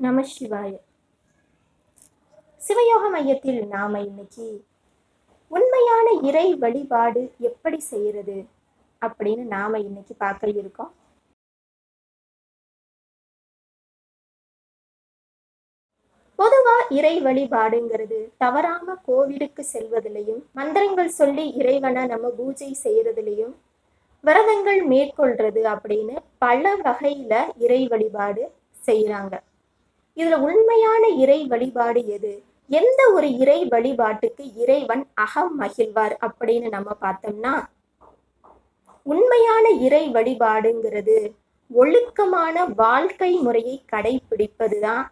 நம சிவாய. சிவயோக மையத்தில் நாம இன்னைக்கு உண்மையான இறை வழிபாடு எப்படி செய்யறது அப்படின்னு நாம இன்னைக்கு பார்க்க இருக்கோம். பொதுவா இறை வழிபாடுங்கிறது தவறாம கோவிலுக்கு செல்வதிலையும், மந்திரங்கள் சொல்லி இறைவனை நம்ம பூஜை செய்யறதுலையும், விரதங்கள் மேற்கொள்றது அப்படின்னு பல வகையில இறை வழிபாடு செய்யறாங்க. இதுல உண்மையான இறை வழிபாடு எது? எந்த ஒரு இறை வழிபாட்டுக்கு இறைவன் அகம் மகிழ்வார் அப்படின்னு நம்ம பார்த்தோம்னா, உண்மையான இறை வழிபாடுங்கிறது ஒழுக்கமான வாழ்க்கை முறையை கடைபிடிப்பதுதான்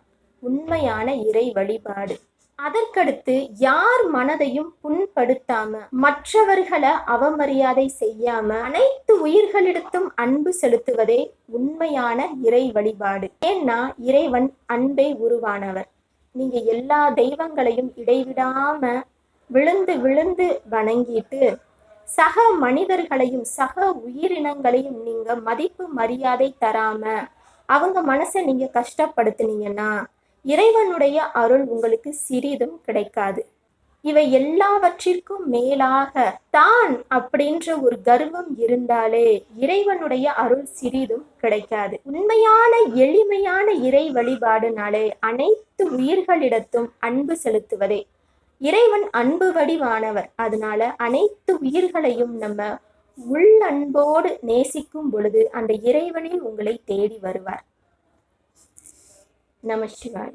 உண்மையான இறை வழிபாடு. அதற்கடுத்து யார் மனதையும் புண்படுத்தாம, மற்றவர்களை அவமரியாதை செய்யாம, அனைத்து உயிர்களிடத்தும் அன்பு செலுத்துவதே உண்மையான இறை வழிபாடு. ஏன்னா இறைவன் அன்பே உருவானவர். நீங்க எல்லா தெய்வங்களையும் இடைவிடாம விழுந்து விழுந்து வணங்கிட்டு, சக மனிதர்களையும் சக உயிரினங்களையும் நீங்க மதிப்பு மரியாதை தராம அவங்க மனசை நீங்க கஷ்டப்படுத்துனீங்கன்னா இறைவனுடைய அருள் உங்களுக்கு சிறிதும் கிடைக்காது. இவை எல்லாவற்றிற்கும் மேலாக தான் அப்படின்ற ஒரு கர்வம் இருந்தாலே இறைவனுடைய அருள் சிறிதும் கிடைக்காது. உண்மையான எளிமையான இறை வழிபாடுனாலே அனைத்து உயிர்களிடத்தும் அன்பு செலுத்துவதே. இறைவன் அன்பு வடிவானவர். அதனால அனைத்து உயிர்களையும் நம்ம உள்ளன்போடு நேசிக்கும் பொழுது அந்த இறைவனே உங்களை தேடி வருவார். நம சிவாய.